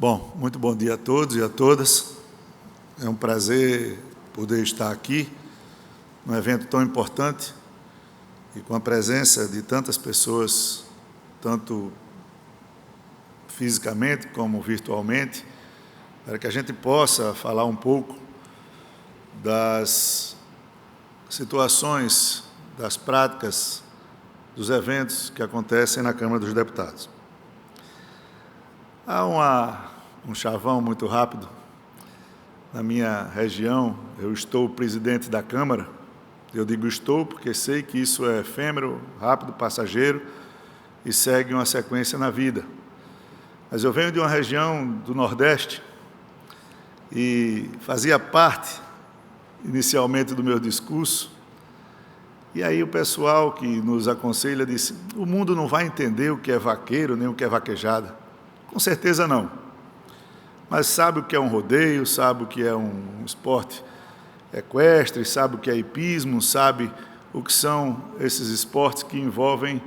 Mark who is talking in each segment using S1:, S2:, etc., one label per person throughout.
S1: Bom, muito bom dia a todos e a todas. É um prazer poder estar aqui num evento tão importante e com a presença de tantas pessoas, tanto fisicamente como virtualmente, para que a gente possa falar um pouco das situações, das práticas, dos eventos que acontecem na Câmara dos Deputados. Há um chavão muito rápido. Na minha região, eu estou presidente da Câmara. Eu digo estou porque sei que isso é efêmero, rápido, passageiro e segue uma sequência na vida. Mas eu venho de uma região do Nordeste e fazia parte, inicialmente, do meu discurso. E aí o pessoal que nos aconselha disse, o mundo não vai entender o que é vaqueiro, nem o que é vaquejada. Com certeza não. Mas sabe o que é um rodeio, sabe o que é um esporte equestre, sabe o que é hipismo, sabe o que são esses esportes que envolvem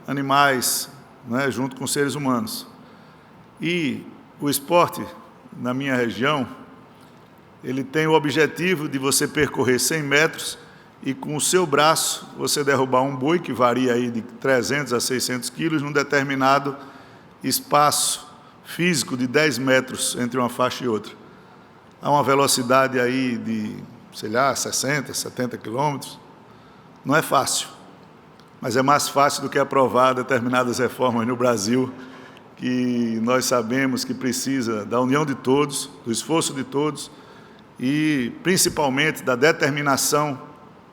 S1: animais, né, junto com seres humanos. E o esporte, na minha região, ele tem o objetivo de você percorrer 100 metros e com o seu braço você derrubar um boi, que varia aí de 300 a 600 quilos, num determinado espaço físico de 10 metros entre uma faixa e outra. Há uma velocidade aí de, sei lá, 60, 70 quilômetros. Não é fácil, mas é mais fácil do que aprovar determinadas reformas no Brasil, que nós sabemos que precisa da união de todos, do esforço de todos e, principalmente, da determinação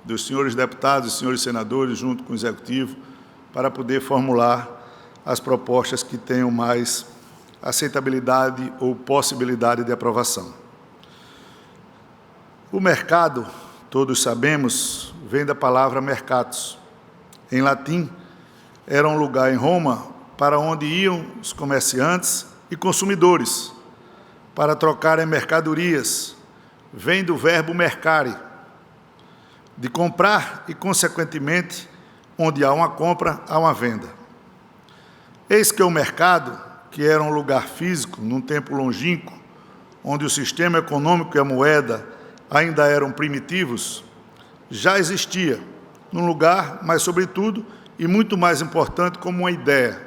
S1: dos senhores deputados e senhores senadores, junto com o Executivo, para poder formular as propostas que tenham mais aceitabilidade ou possibilidade de aprovação. O mercado, todos sabemos, vem da palavra mercatus. Em latim, era um lugar em Roma para onde iam os comerciantes e consumidores para trocarem mercadorias. Vem do verbo mercare, de comprar e, consequentemente, onde há uma compra, há uma venda. Eis que o mercado, que era um lugar físico, num tempo longínquo, onde o sistema econômico e a moeda ainda eram primitivos, já existia num lugar, mas, sobretudo, e muito mais importante, como uma ideia.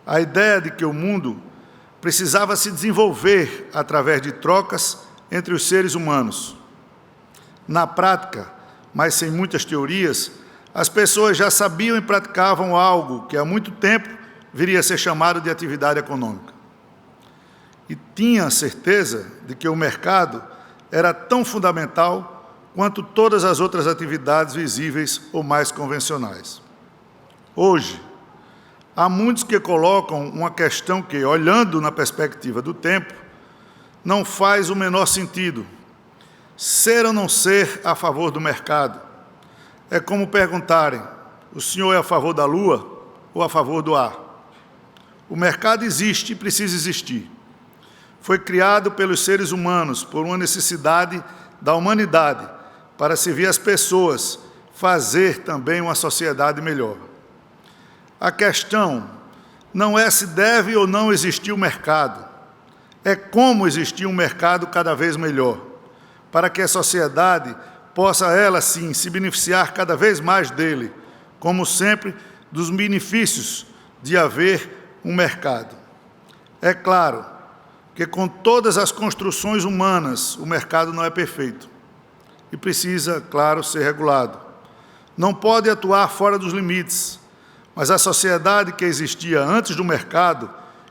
S1: A ideia de que o mundo precisava se desenvolver através de trocas entre os seres humanos. Na prática, mas sem muitas teorias, as pessoas já sabiam e praticavam algo que há muito tempo viria a ser chamado de atividade econômica. E tinha certeza de que o mercado era tão fundamental quanto todas as outras atividades visíveis ou mais convencionais. Hoje, há muitos que colocam uma questão que, olhando na perspectiva do tempo, não faz o menor sentido. Ser ou não ser a favor do mercado? É como perguntarem, o senhor é a favor da lua ou a favor do ar? O mercado existe e precisa existir. Foi criado pelos seres humanos por uma necessidade da humanidade para servir as pessoas, fazer também uma sociedade melhor. A questão não é se deve ou não existir o mercado, é como existir um mercado cada vez melhor, para que a sociedade possa, ela sim, se beneficiar cada vez mais dele, como sempre, dos benefícios de haver um mercado. É claro que, com todas as construções humanas, o mercado não é perfeito e precisa, claro, ser regulado. Não pode atuar fora dos limites, mas a sociedade que existia antes do mercado,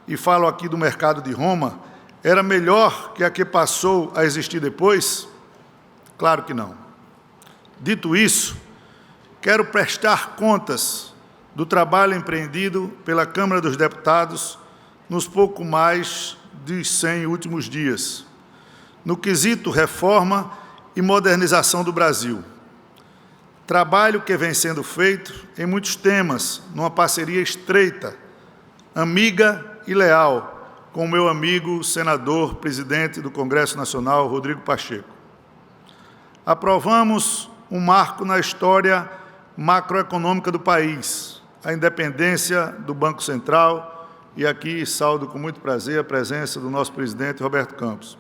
S1: e falo aqui do mercado de Roma, era melhor que a que passou a existir depois? Claro que não. Dito isso, quero prestar contas do trabalho empreendido pela Câmara dos Deputados nos pouco mais de 100 últimos dias, no quesito reforma e modernização do Brasil. Trabalho que vem sendo feito em muitos temas, numa parceria estreita, amiga e leal, com o meu amigo senador, presidente do Congresso Nacional, Rodrigo Pacheco. Aprovamos um marco na história macroeconômica do país, a independência do Banco Central, e aqui saúdo com muito prazer a presença do nosso presidente Roberto Campos.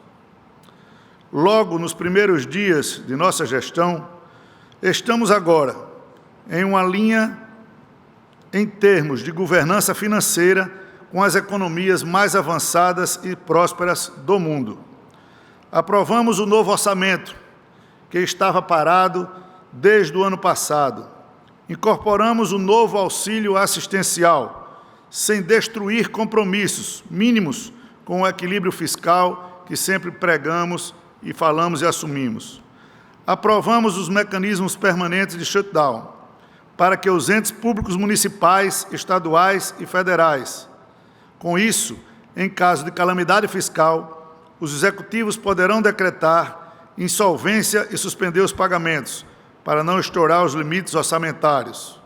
S1: Logo nos primeiros dias de nossa gestão, estamos agora em uma linha em termos de governança financeira com as economias mais avançadas e prósperas do mundo. Aprovamos o novo orçamento, que estava parado desde o ano passado. Incorporamos o novo auxílio assistencial, sem destruir compromissos mínimos com o equilíbrio fiscal que sempre pregamos e falamos e assumimos. Aprovamos os mecanismos permanentes de shutdown, para que os entes públicos municipais, estaduais e federais. Com isso, em caso de calamidade fiscal, os executivos poderão decretar insolvência e suspender os pagamentos, para não estourar os limites orçamentários.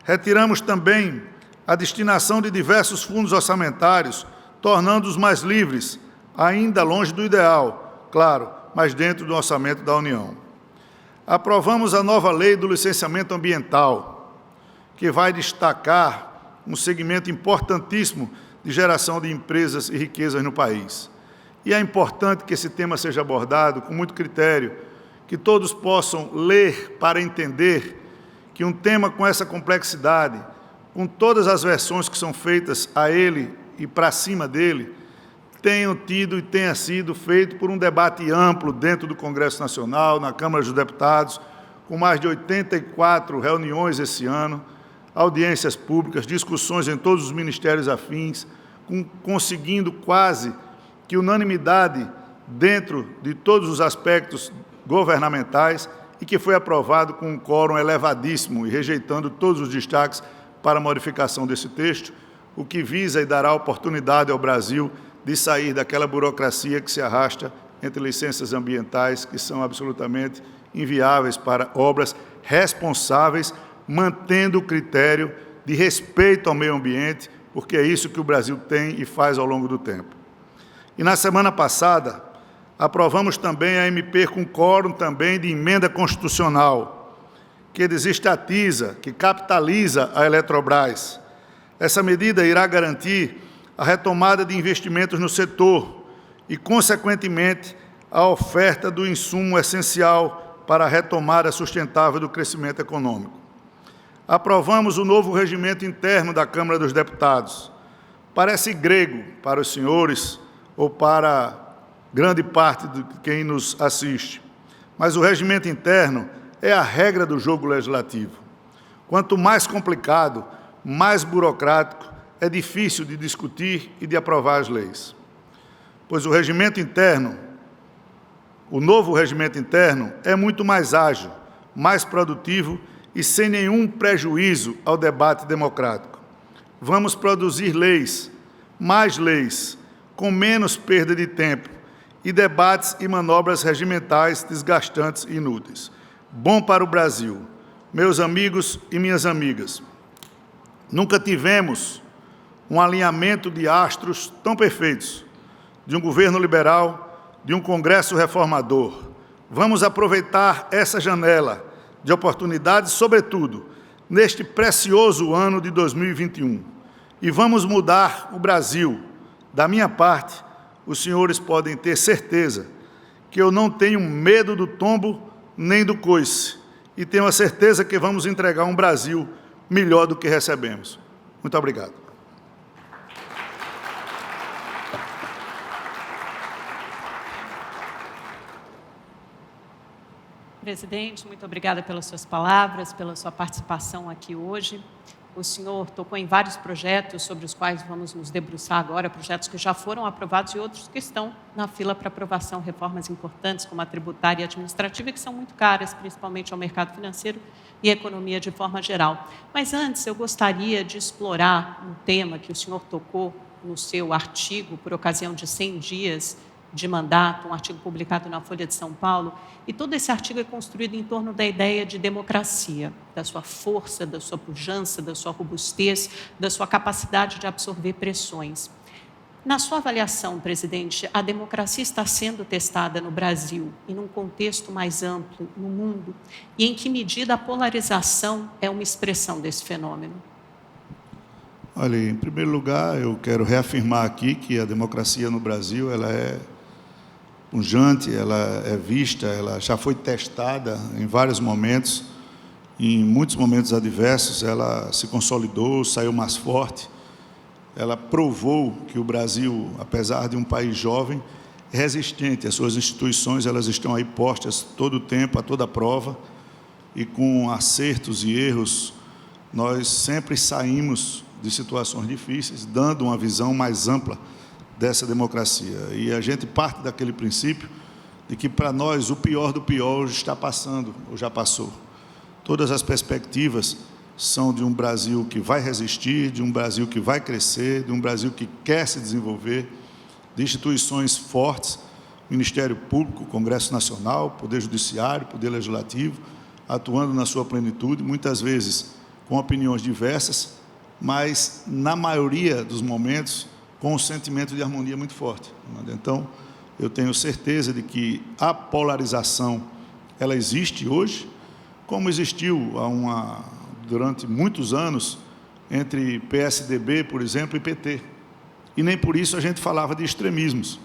S1: Retiramos também a destinação de diversos fundos orçamentários, tornando-os mais livres, ainda longe do ideal, claro, mas dentro do orçamento da União. Aprovamos a nova lei do licenciamento ambiental, que vai destacar um segmento importantíssimo de geração de empresas e riquezas no país. E é importante que esse tema seja abordado com muito critério, que todos possam ler para entender que um tema com essa complexidade, com todas as versões que são feitas a ele e para cima dele, tenham tido e tenha sido feito por um debate amplo dentro do Congresso Nacional, na Câmara dos Deputados, com mais de 84 reuniões esse ano, audiências públicas, discussões em todos os ministérios afins, conseguindo quase que unanimidade dentro de todos os aspectos governamentais e que foi aprovado com um quórum elevadíssimo e rejeitando todos os destaques para a modificação desse texto, o que visa e dará oportunidade ao Brasil de sair daquela burocracia que se arrasta entre licenças ambientais, que são absolutamente inviáveis para obras responsáveis, mantendo o critério de respeito ao meio ambiente, porque é isso que o Brasil tem e faz ao longo do tempo. E na semana passada, aprovamos também a MP com quórum também de emenda constitucional, que desestatiza, que capitaliza a Eletrobras. Essa medida irá garantir a retomada de investimentos no setor e, consequentemente, a oferta do insumo essencial para a retomada sustentável do crescimento econômico. Aprovamos o novo regimento interno da Câmara dos Deputados. Parece grego para os senhores ou para grande parte de quem nos assiste, mas o regimento interno é a regra do jogo legislativo. Quanto mais complicado, mais burocrático, é difícil de discutir e de aprovar as leis. Pois o regimento interno, o novo regimento interno, é muito mais ágil, mais produtivo e sem nenhum prejuízo ao debate democrático. Vamos produzir leis, mais leis, com menos perda de tempo e debates e manobras regimentais desgastantes e inúteis. Bom para o Brasil. Meus amigos e minhas amigas, nunca tivemos um alinhamento de astros tão perfeitos, de um governo liberal, de um Congresso reformador. Vamos aproveitar essa janela de oportunidades, sobretudo, neste precioso ano de 2021. E vamos mudar o Brasil. Da minha parte, os senhores podem ter certeza que eu não tenho medo do tombo nem do coice, e tenho a certeza que vamos entregar um Brasil melhor do que recebemos. Muito obrigado.
S2: Presidente, muito obrigada pelas suas palavras, pela sua participação aqui hoje. O senhor tocou em vários projetos sobre os quais vamos nos debruçar agora, projetos que já foram aprovados e outros que estão na fila para aprovação, reformas importantes como a tributária e administrativa, que são muito caras, principalmente ao mercado financeiro e à economia de forma geral. Mas antes, eu gostaria de explorar um tema que o senhor tocou no seu artigo, por ocasião de 100 dias de mandato, um artigo publicado na Folha de São Paulo, e todo esse artigo é construído em torno da ideia de democracia, da sua força, da sua pujança, da sua robustez, da sua capacidade de absorver pressões. Na sua avaliação, presidente, a democracia está sendo testada no Brasil e num contexto mais amplo no mundo, e em que medida a polarização é uma expressão desse fenômeno?
S1: Olha, em primeiro lugar, eu quero reafirmar aqui que a democracia no Brasil ela é pujante, ela é vista, ela já foi testada em vários momentos, em muitos momentos adversos, ela se consolidou, saiu mais forte, ela provou que o Brasil, apesar de um país jovem, é resistente, as suas instituições elas estão aí postas todo o tempo, a toda prova, e com acertos e erros, nós sempre saímos de situações difíceis, dando uma visão mais ampla dessa democracia. E a gente parte daquele princípio de que, para nós, o pior do pior está passando, ou já passou. Todas as perspectivas são de um Brasil que vai resistir, de um Brasil que vai crescer, de um Brasil que quer se desenvolver, de instituições fortes, Ministério Público, Congresso Nacional, Poder Judiciário, Poder Legislativo, atuando na sua plenitude, muitas vezes com opiniões diversas, mas, na maioria dos momentos, com um sentimento de harmonia muito forte. Então, eu tenho certeza de que a polarização, ela existe hoje, como existiu durante muitos anos, entre PSDB, por exemplo, e PT. E nem por isso a gente falava de extremismos.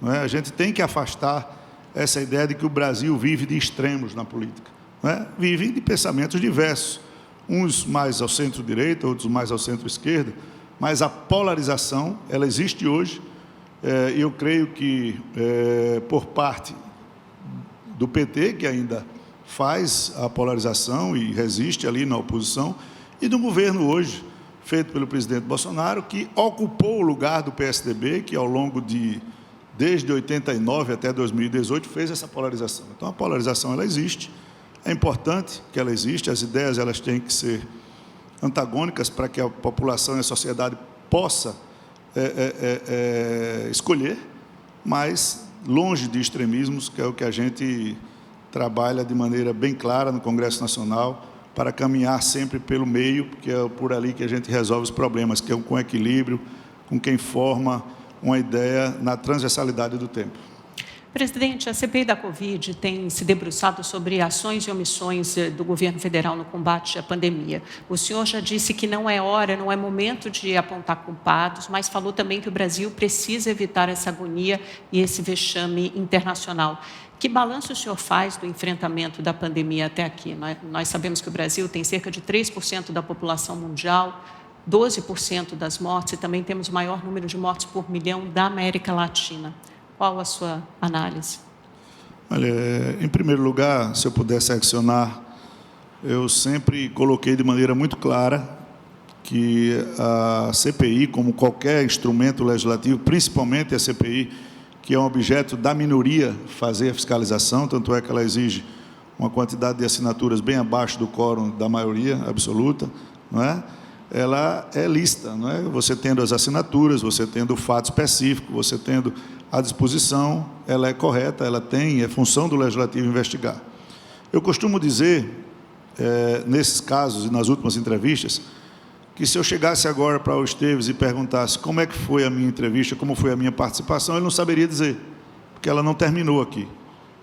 S1: Não é? A gente tem que afastar essa ideia de que o Brasil vive de extremos na política. Não é? Vive de pensamentos diversos, uns mais ao centro-direita, outros mais ao centro-esquerda, mas a polarização, ela existe hoje, e eu creio que, por parte do PT, que ainda faz a polarização e resiste ali na oposição, e do governo hoje, feito pelo presidente Bolsonaro, que ocupou o lugar do PSDB, que ao longo desde 89 até 2018, fez essa polarização. Então, a polarização, ela existe. É importante que ela exista, as ideias elas têm que ser antagônicas para que a população e a sociedade possa escolher, mas longe de extremismos, que é o que a gente trabalha de maneira bem clara no Congresso Nacional, para caminhar sempre pelo meio, porque é por ali que a gente resolve os problemas, que é com equilíbrio, com quem forma uma ideia na transversalidade do tempo.
S2: Presidente, a CPI da Covid tem se debruçado sobre ações e omissões do governo federal no combate à pandemia. O senhor já disse que não é hora, não é momento de apontar culpados, mas falou também que o Brasil precisa evitar essa agonia e esse vexame internacional. Que balanço o senhor faz do enfrentamento da pandemia até aqui? Nós sabemos que o Brasil tem cerca de 3% da população mundial, 12% das mortes, e também temos o maior número de mortes por milhão da América Latina. Qual a sua análise?
S1: Olha, em primeiro lugar, se eu pudesse adicionar, eu sempre coloquei de maneira muito clara que a CPI, como qualquer instrumento legislativo, principalmente a CPI, que é um objeto da minoria fazer a fiscalização, tanto é que ela exige uma quantidade de assinaturas bem abaixo do quórum da maioria absoluta, não é? Ela é lícita, não é? Você tendo as assinaturas, você tendo o fato específico, você tendo a disposição, ela é correta, ela é função do Legislativo investigar. Eu costumo dizer, nesses casos e nas últimas entrevistas, que se eu chegasse agora para o Esteves e perguntasse como é que foi a minha entrevista, como foi a minha participação, ele não saberia dizer, porque ela não terminou aqui.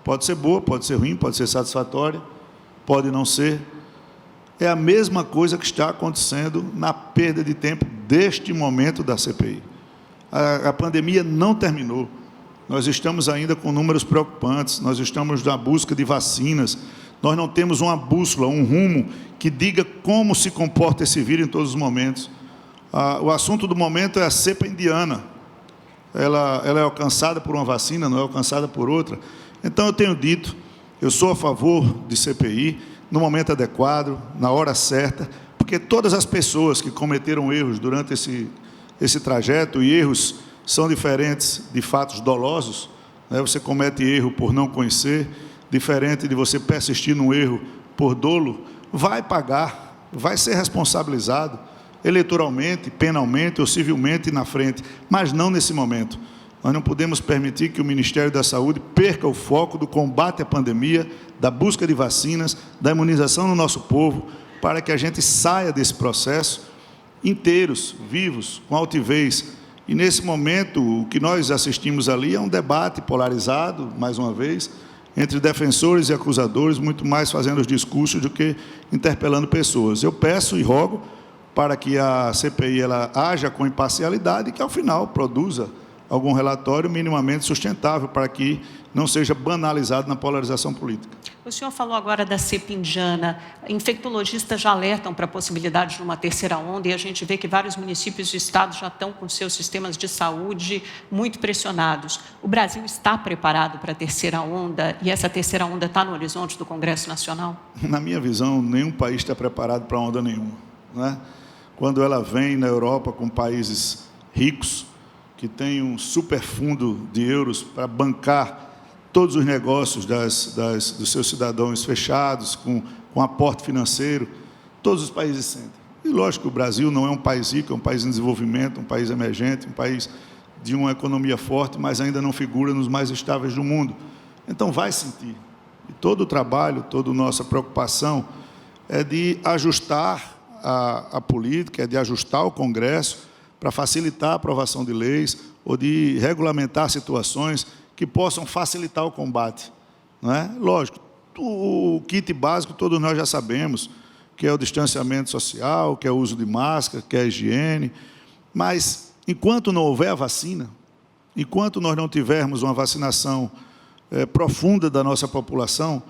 S1: Pode ser boa, pode ser ruim, pode ser satisfatória, pode não ser. É a mesma coisa que está acontecendo na perda de tempo deste momento da CPI. A pandemia não terminou. Nós estamos ainda com números preocupantes, nós estamos na busca de vacinas, nós não temos uma bússola, um rumo que diga como se comporta esse vírus em todos os momentos. O assunto do momento é a cepa indiana. Ela é alcançada por uma vacina, não é alcançada por outra. Então, eu tenho dito, eu sou a favor de CPI, no momento adequado, na hora certa, porque todas as pessoas que cometeram erros durante esse trajeto, e erros são diferentes de fatos dolosos, né? Você comete erro por não conhecer, diferente de você persistir num erro por dolo, vai pagar, vai ser responsabilizado eleitoralmente, penalmente ou civilmente na frente, mas não nesse momento. Nós não podemos permitir que o Ministério da Saúde perca o foco do combate à pandemia, da busca de vacinas, da imunização do nosso povo, para que a gente saia desse processo inteiros, vivos, com altivez. E, nesse momento, o que nós assistimos ali é um debate polarizado, mais uma vez, entre defensores e acusadores, muito mais fazendo os discursos do que interpelando pessoas. Eu peço e rogo para que a CPI ela haja com imparcialidade e que, ao final, produza algum relatório minimamente sustentável para que não seja banalizado na polarização política.
S2: O senhor falou agora da cepa indiana. Infectologistas já alertam para a possibilidade de uma terceira onda e a gente vê que vários municípios e estados já estão com seus sistemas de saúde muito pressionados. O Brasil está preparado para a terceira onda e essa terceira onda está no horizonte do Congresso Nacional?
S1: Na minha visão, nenhum país está preparado para onda nenhuma, né? Quando ela vem na Europa com países ricos, que têm um superfundo de euros para bancar todos os negócios dos seus cidadãos fechados, com aporte financeiro, todos os países sentem. E, lógico, o Brasil não é um país rico, é um país em desenvolvimento, um país emergente, um país de uma economia forte, mas ainda não figura nos mais estáveis do mundo. Então, vai sentir. E todo o trabalho, toda a nossa preocupação é de ajustar a política, é de ajustar o Congresso para facilitar a aprovação de leis ou de regulamentar situações que possam facilitar o combate, não é? Lógico, o kit básico todos nós já sabemos, que é o distanciamento social, que é o uso de máscara, que é a higiene, mas enquanto não houver a vacina, enquanto nós não tivermos uma vacinação profunda da nossa população,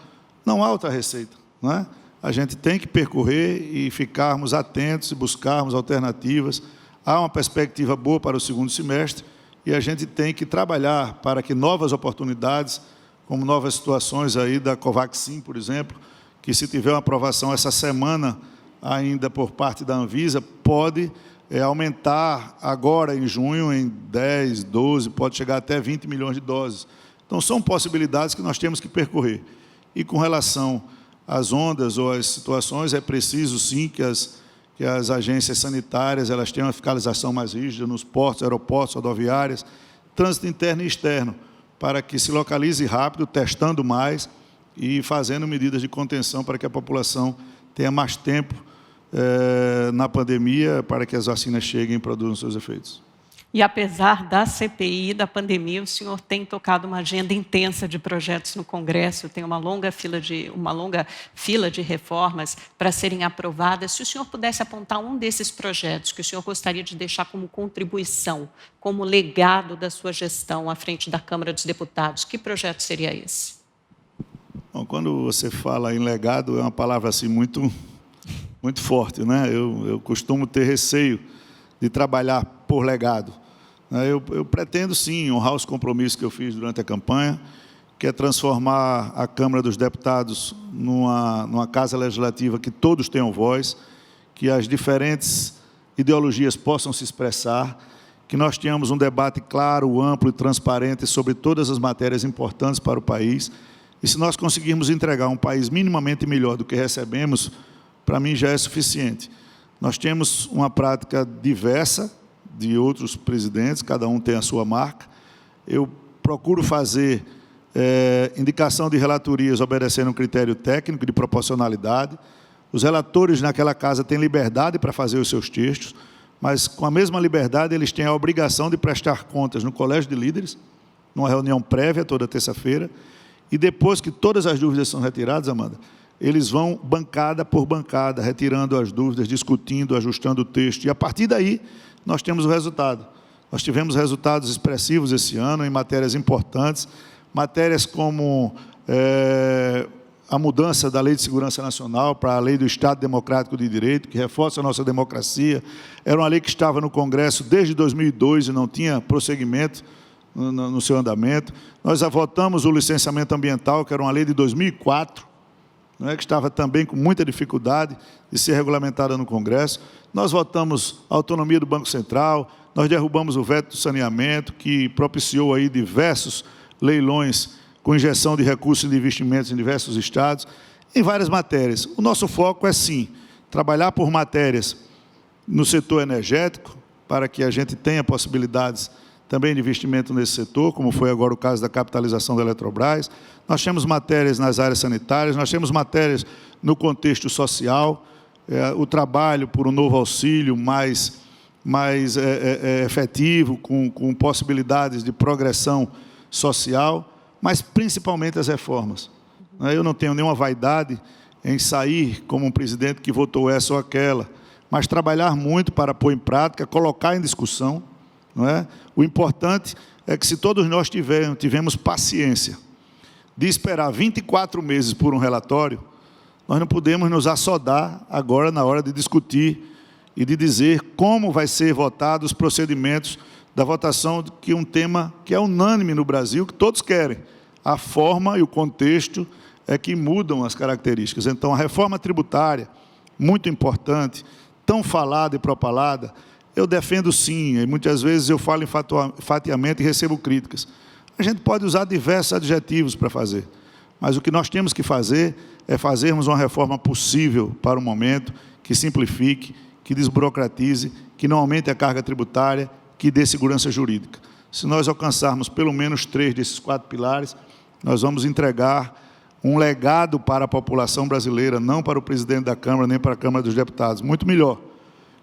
S1: não há outra receita, não é? A gente tem que percorrer e ficarmos atentos e buscarmos alternativas. Há uma perspectiva boa para o segundo semestre e a gente tem que trabalhar para que novas oportunidades, como novas situações aí da Covaxin, por exemplo, que se tiver uma aprovação essa semana ainda por parte da Anvisa, pode aumentar agora em junho em 10, 12, pode chegar até 20 milhões de doses. Então, são possibilidades que nós temos que percorrer. E com relação às ondas ou às situações, é preciso, sim, que as agências sanitárias elas tenham uma fiscalização mais rígida nos portos, aeroportos, rodoviárias, trânsito interno e externo, para que se localize rápido, testando mais e fazendo medidas de contenção para que a população tenha mais tempo na pandemia, para que as vacinas cheguem e produzam seus efeitos.
S2: E apesar da CPI, da pandemia, o senhor tem tocado uma agenda intensa de projetos no Congresso, tem uma longa fila de reformas para serem aprovadas. Se o senhor pudesse apontar um desses projetos que o senhor gostaria de deixar como contribuição, como legado da sua gestão à frente da Câmara dos Deputados, que projeto seria esse?
S1: Bom, quando você fala em legado, é uma palavra assim muito forte, né? Eu costumo ter receio de trabalhar por legado. Eu pretendo, sim, honrar os compromissos que eu fiz durante a campanha, que é transformar a Câmara dos Deputados numa casa legislativa que todos tenham voz, que as diferentes ideologias possam se expressar, que nós tenhamos um debate claro, amplo e transparente sobre todas as matérias importantes para o país. E se nós conseguirmos entregar um país minimamente melhor do que recebemos, para mim já é suficiente. Nós temos uma prática diversa de outros presidentes, cada um tem a sua marca. Eu procuro fazer indicação de relatorias obedecendo um critério técnico de proporcionalidade. Os relatores naquela casa têm liberdade para fazer os seus textos, mas com a mesma liberdade eles têm a obrigação de prestar contas no Colégio de Líderes, numa reunião prévia toda terça-feira, e depois que todas as dúvidas são retiradas, Amanda, eles vão bancada por bancada, retirando as dúvidas, discutindo, ajustando o texto. E, a partir daí, nós temos o resultado. Nós tivemos resultados expressivos esse ano em matérias importantes, matérias como a mudança da Lei de Segurança Nacional para a Lei do Estado Democrático de Direito, que reforça a nossa democracia. Era uma lei que estava no Congresso desde 2002 e não tinha prosseguimento no seu andamento. Nós votamos o licenciamento ambiental, que era uma lei de 2004, que estava também com muita dificuldade de ser regulamentada no Congresso. Nós votamos a autonomia do Banco Central, nós derrubamos o veto do saneamento, que propiciou aí diversos leilões com injeção de recursos e de investimentos em diversos estados, em várias matérias. O nosso foco é, sim, trabalhar por matérias no setor energético, para que a gente tenha possibilidades também de investimento nesse setor, como foi agora o caso da capitalização da Eletrobras. Nós temos matérias nas áreas sanitárias, nós temos matérias no contexto social, o trabalho por um novo auxílio mais efetivo, com possibilidades de progressão social, mas principalmente as reformas. Eu não tenho nenhuma vaidade em sair como um presidente que votou essa ou aquela, mas trabalhar muito para pôr em prática, colocar em discussão, não é? O importante é que, se todos nós tivermos paciência de esperar 24 meses por um relatório, nós não podemos nos assodar agora na hora de discutir e de dizer como vai ser votado os procedimentos da votação, que é um tema que é unânime no Brasil, que todos querem. A forma e o contexto é que mudam as características. Então, a reforma tributária, muito importante, tão falada e propalada, eu defendo sim, e muitas vezes eu falo enfatiamente e recebo críticas. A gente pode usar diversos adjetivos para fazer, mas o que nós temos que fazer é fazermos uma reforma possível para o momento, que simplifique, que desburocratize, que não aumente a carga tributária, que dê segurança jurídica. Se nós alcançarmos pelo menos 3 desses 4 pilares, nós vamos entregar um legado para a população brasileira, não para o presidente da Câmara, nem para a Câmara dos Deputados, muito melhor.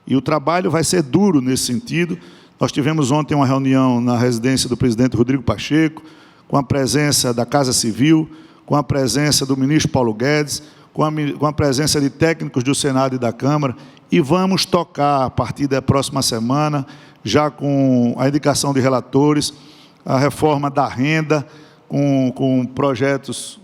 S1: E o trabalho vai ser duro nesse sentido. Nós tivemos ontem uma reunião na residência do presidente Rodrigo Pacheco, com a presença da Casa Civil, com a presença do ministro Paulo Guedes, com a presença de técnicos do Senado e da Câmara, e vamos tocar, a partir da próxima semana, já com a indicação de relatores, a reforma da renda, com projetos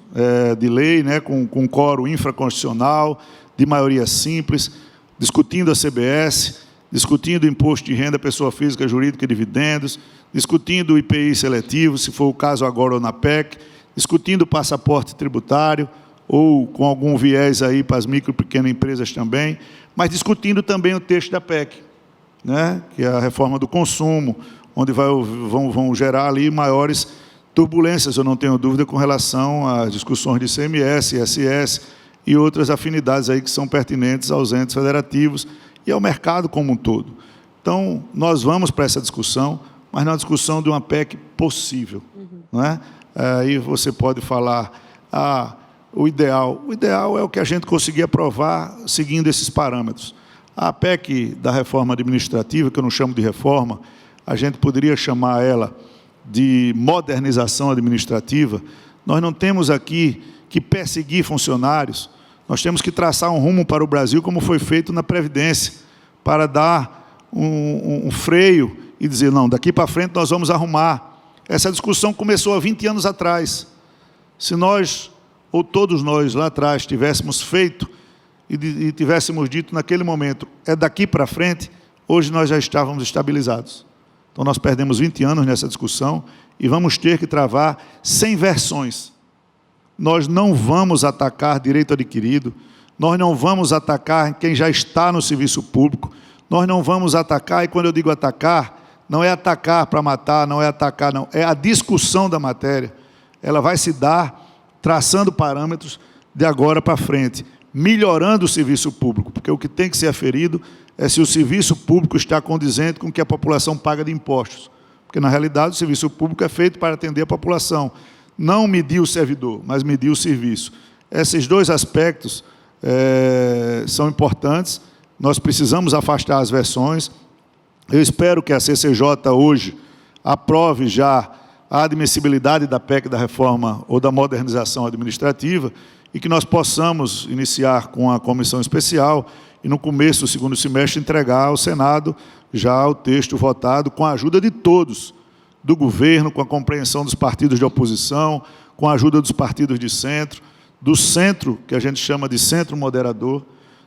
S1: de lei, né, com quórum infraconstitucional, de maioria simples, discutindo a CBS, discutindo o imposto de renda, pessoa física, jurídica e dividendos, discutindo o IPI seletivo, se for o caso agora ou na PEC, discutindo o passaporte tributário, ou com algum viés aí para as micro e pequenas empresas também, mas discutindo também o texto da PEC, né, que é a reforma do consumo, onde vão gerar ali maiores turbulências, eu não tenho dúvida, com relação às discussões de ICMS, ISS e outras afinidades aí que são pertinentes aos entes federativos e ao mercado como um todo. Então, nós vamos para essa discussão, mas na discussão de uma PEC possível. Não é? Aí você pode falar, o ideal é o que a gente conseguir aprovar seguindo esses parâmetros. A PEC da reforma administrativa, que eu não chamo de reforma, a gente poderia chamar ela de modernização administrativa. Nós não temos aqui que perseguir funcionários, nós temos que traçar um rumo para o Brasil, como foi feito na Previdência, para dar um freio e dizer, não, daqui para frente nós vamos arrumar. Essa discussão começou há 20 anos atrás. Se nós, ou todos nós lá atrás, tivéssemos feito e tivéssemos dito naquele momento, é daqui para frente, hoje nós já estávamos estabilizados. Então, nós perdemos 20 anos nessa discussão e vamos ter que travar sem versões. Nós não vamos atacar direito adquirido, nós não vamos atacar quem já está no serviço público, nós não vamos atacar, e quando eu digo atacar, não é atacar para matar, não é atacar, não, é a discussão da matéria. Ela vai se dar traçando parâmetros de agora para frente, melhorando o serviço público, porque o que tem que ser aferido é se o serviço público está condizente com o que a população paga de impostos. Porque, na realidade, o serviço público é feito para atender a população. Não medir o servidor, mas medir o serviço. Esses dois aspectos são importantes. Nós precisamos afastar as versões. Eu espero que a CCJ hoje aprove já a admissibilidade da PEC da reforma ou da modernização administrativa e que nós possamos iniciar com a comissão especial e, no começo do segundo semestre, entregar ao Senado já o texto votado com a ajuda de todos, do governo, com a compreensão dos partidos de oposição, com a ajuda dos partidos de centro, do centro, que a gente chama de centro moderador,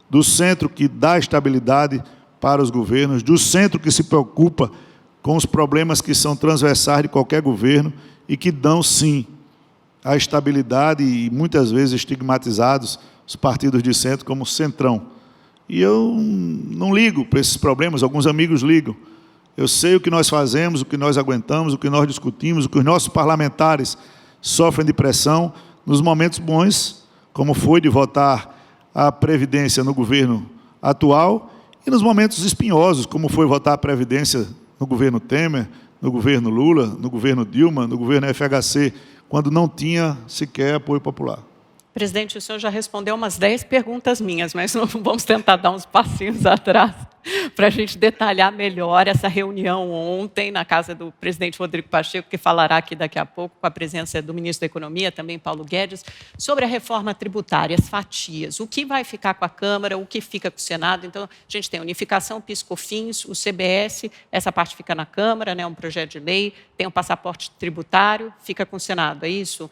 S1: do centro que dá estabilidade para os governos, do centro que se preocupa com os problemas que são transversais de qualquer governo e que dão, sim, a estabilidade e, muitas vezes, estigmatizados os partidos de centro como centrão. E eu não ligo para esses problemas, alguns amigos ligam. Eu sei o que nós fazemos, o que nós aguentamos, o que nós discutimos, o que os nossos parlamentares sofrem de pressão nos momentos bons, como foi de votar a Previdência no governo atual, e nos momentos espinhosos, como foi votar a Previdência no governo Temer, no governo Lula, no governo Dilma, no governo FHC, quando não tinha sequer apoio popular.
S2: Presidente, o senhor já respondeu umas 10 perguntas minhas, mas vamos tentar dar uns passinhos atrás. para a gente detalhar melhor essa reunião ontem na casa do presidente Rodrigo Pacheco, que falará aqui daqui a pouco, com a presença do ministro da Economia, também Paulo Guedes, sobre a reforma tributária, as fatias, o que vai ficar com a Câmara, o que fica com o Senado. Então, a gente tem a unificação, PIS/COFINS, o CBS, essa parte fica na Câmara, né, um projeto de lei, tem o passaporte tributário, fica com o Senado, é isso?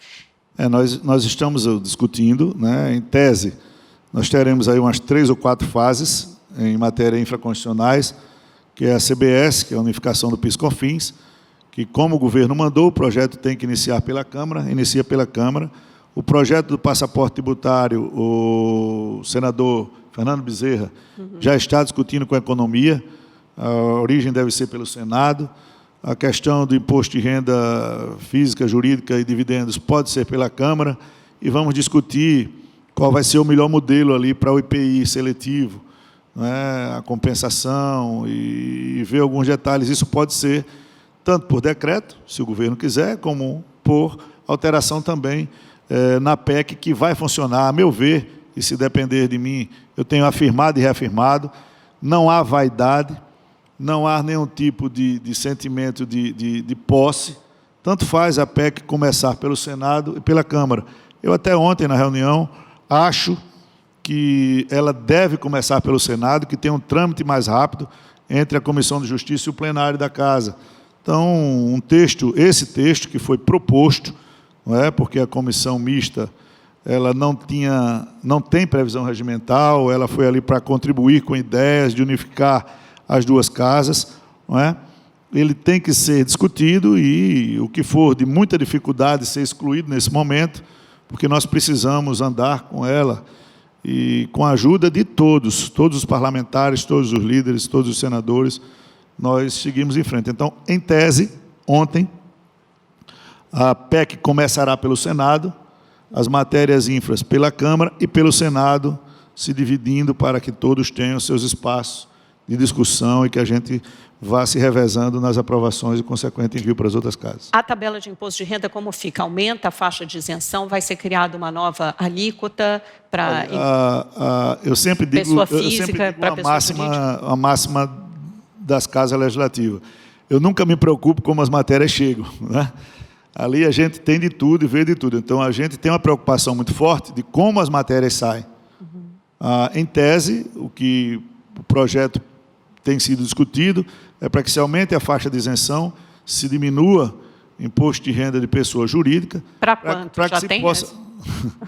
S1: Nós estamos discutindo, né, em tese, nós teremos aí umas 3 ou 4 fases em matéria infraconstitucionais, que é a CBS, que é a unificação do PIS/COFINS, que, como o governo mandou, o projeto tem que iniciar pela Câmara, inicia pela Câmara. O projeto do passaporte tributário, o senador Fernando Bezerra já está discutindo com a economia, a origem deve ser pelo Senado. A questão do imposto de renda física, jurídica e dividendos pode ser pela Câmara, e vamos discutir qual vai ser o melhor modelo ali para o IPI seletivo, né, a compensação, e ver alguns detalhes. Isso pode ser tanto por decreto, se o governo quiser, como por alteração também na PEC, que vai funcionar, a meu ver, e se depender de mim, eu tenho afirmado e reafirmado, não há vaidade, não há nenhum tipo de sentimento de posse, tanto faz a PEC começar pelo Senado e pela Câmara. Eu até ontem, na reunião, acho que ela deve começar pelo Senado, que tem um trâmite mais rápido entre a Comissão de Justiça e o plenário da Casa. Então, esse texto que foi proposto, não é, porque a comissão mista ela não tem previsão regimental, ela foi ali para contribuir com ideias de unificar as duas casas, não é? Ele tem que ser discutido, e o que for de muita dificuldade ser excluído nesse momento, porque nós precisamos andar com ela e com a ajuda de todos os parlamentares, todos os líderes, todos os senadores, nós seguimos em frente. Então, em tese, ontem, a PEC começará pelo Senado, as matérias infras pela Câmara e pelo Senado, se dividindo para que todos tenham seus espaços de discussão e que a gente vá se revezando nas aprovações e consequente envio para as outras casas.
S2: A tabela de imposto de renda, como fica? Aumenta a faixa de isenção? Vai ser criada uma nova alíquota para
S1: eu sempre digo,
S2: pessoa física para pessoa jurídica?
S1: A máxima das casas legislativas. Eu nunca me preocupo como as matérias chegam, né? Ali a gente tem de tudo e vê de tudo. Então, a gente tem uma preocupação muito forte de como as matérias saem. Em tese, o projeto tem sido discutido é para que se aumente a faixa de isenção, se diminua o imposto de renda de pessoa jurídica.
S2: Para quanto? Para que já se tem possa...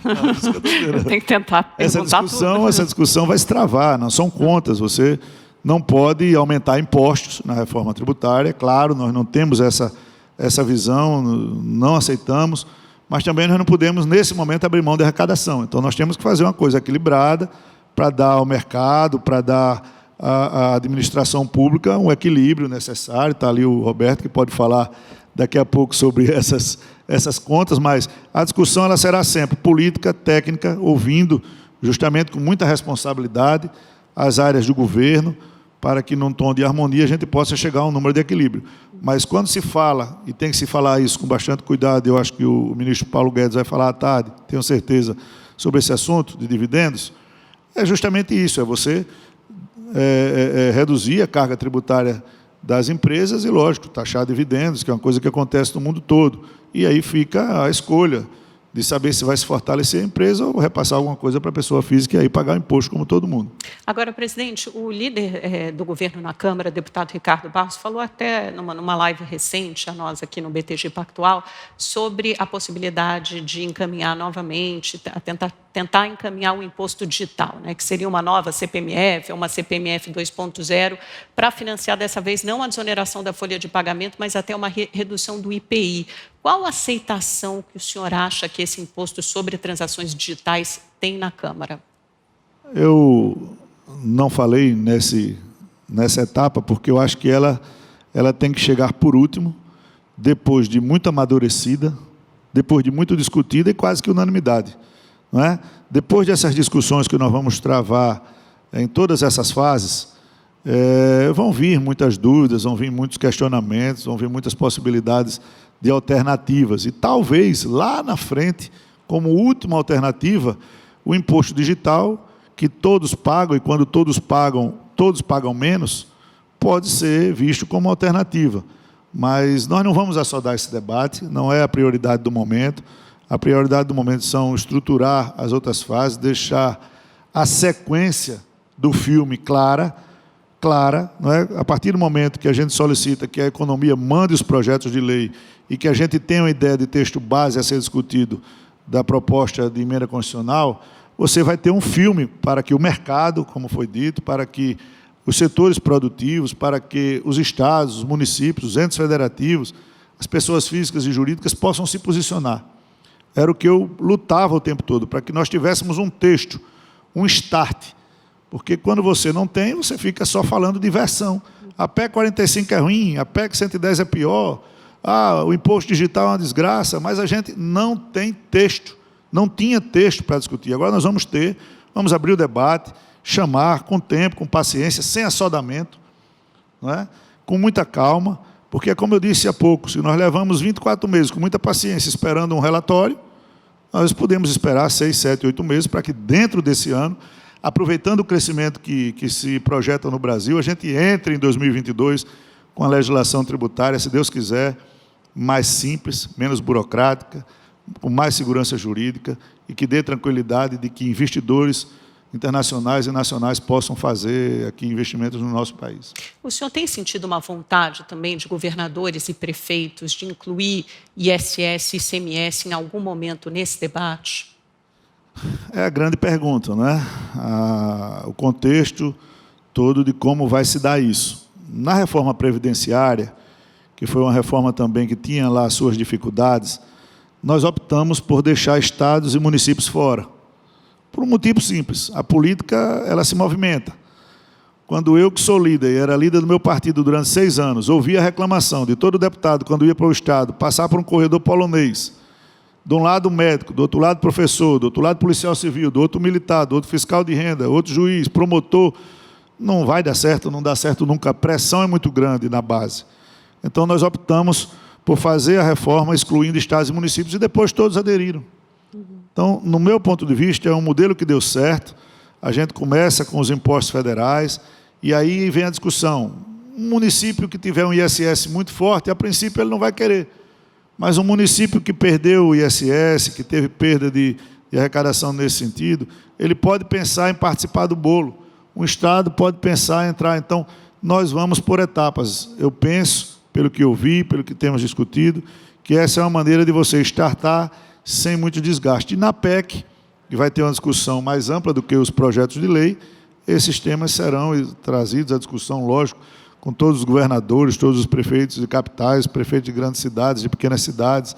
S1: Não, isso que eu estou esperando.
S2: Tem que tentar perguntar tudo.
S1: Essa discussão vai se travar, não são contas. Você não pode aumentar impostos na reforma tributária, é claro, nós não temos essa visão, não aceitamos, mas também nós não podemos, nesse momento, abrir mão da arrecadação. Então, nós temos que fazer uma coisa equilibrada para dar ao mercado, para dar à administração pública um equilíbrio necessário. Está ali o Roberto, que pode falar daqui a pouco sobre essas contas, mas a discussão ela será sempre política, técnica, ouvindo justamente com muita responsabilidade as áreas do governo, para que, num tom de harmonia, a gente possa chegar a um número de equilíbrio. Mas, quando se fala, e tem que se falar isso com bastante cuidado, eu acho que o ministro Paulo Guedes vai falar à tarde, tenho certeza, sobre esse assunto de dividendos, é justamente isso, é você reduzir a carga tributária das empresas e, lógico, taxar dividendos, que é uma coisa que acontece no mundo todo. E aí fica a escolha de saber se vai se fortalecer a empresa ou repassar alguma coisa para a pessoa física e aí pagar o imposto como todo mundo.
S2: Agora, presidente, o líder do governo na Câmara, deputado Ricardo Barros, falou até numa live recente, a nós aqui no BTG Pactual, sobre a possibilidade de encaminhar novamente, tentar encaminhar o imposto digital, né, que seria uma nova CPMF, uma CPMF 2.0, para financiar dessa vez não a desoneração da folha de pagamento, mas até uma redução do IPI. Qual a aceitação que o senhor acha que esse imposto sobre transações digitais tem na Câmara?
S1: Eu não falei nessa etapa, porque eu acho que ela tem que chegar por último, depois de muito amadurecida, depois de muito discutida e quase que unanimidade. Não é? Depois dessas discussões que nós vamos travar em todas essas fases, vão vir muitas dúvidas, vão vir muitos questionamentos, vão vir muitas possibilidades de alternativas. E talvez, lá na frente, como última alternativa, o imposto digital, que todos pagam, e quando todos pagam todos pagam menos, pode ser visto como alternativa. Mas nós não vamos assodar esse debate, não é a prioridade do momento. A prioridade do momento são estruturar as outras fases, deixar a sequência do filme clara, não é? A partir do momento que a gente solicita que a economia mande os projetos de lei e que a gente tenha uma ideia de texto base a ser discutido da proposta de emenda constitucional, você vai ter um filme para que o mercado, como foi dito, para que os setores produtivos, para que os estados, os municípios, os entes federativos, as pessoas físicas e jurídicas possam se posicionar. Era o que eu lutava o tempo todo, para que nós tivéssemos um texto, um start. Porque quando você não tem, você fica só falando de versão. A PEC 45 é ruim, a PEC 110 é pior, o imposto digital é uma desgraça, mas a gente não tem texto, não tinha texto para discutir. Agora nós vamos ter, vamos abrir o debate, chamar com tempo, com paciência, sem assodamento, não é? Com muita calma, porque, como eu disse há pouco, se nós levamos 24 meses com muita paciência esperando um relatório, nós podemos esperar 6, 7, 8 meses para que dentro desse ano, aproveitando o crescimento que se projeta no Brasil, a gente entre em 2022 com a legislação tributária, se Deus quiser, mais simples, menos burocrática, com mais segurança jurídica e que dê tranquilidade de que investidores internacionais e nacionais possam fazer aqui investimentos no nosso país.
S2: O senhor tem sentido uma vontade também de governadores e prefeitos de incluir ISS e ICMS em algum momento nesse debate?
S1: É a grande pergunta, né? O contexto todo de como vai se dar isso. Na reforma previdenciária, que foi uma reforma também que tinha lá as suas dificuldades, nós optamos por deixar estados e municípios fora. Por um motivo simples, a política ela se movimenta. Quando eu, que sou líder, e era líder do meu partido durante 6 anos, ouvia a reclamação de todo deputado, quando ia para o Estado, passar por um corredor polonês, de um lado médico, do outro lado professor, do outro lado policial civil, do outro militar, do outro fiscal de renda, outro juiz, promotor, não vai dar certo, não dá certo nunca. A pressão é muito grande na base. Então, nós optamos por fazer a reforma excluindo estados e municípios e depois todos aderiram. Então, no meu ponto de vista, é um modelo que deu certo. A gente começa com os impostos federais e aí vem a discussão. Um município que tiver um ISS muito forte, a princípio ele não vai querer. Mas um município que perdeu o ISS, que teve perda de arrecadação nesse sentido, ele pode pensar em participar do bolo. Um estado pode pensar em entrar. Então, nós vamos por etapas. Eu penso, pelo que eu vi, pelo que temos discutido, que essa é uma maneira de você startar sem muito desgaste. E na PEC, que vai ter uma discussão mais ampla do que os projetos de lei, esses temas serão trazidos à discussão, lógico, com todos os governadores, todos os prefeitos de capitais, prefeitos de grandes cidades, de pequenas cidades,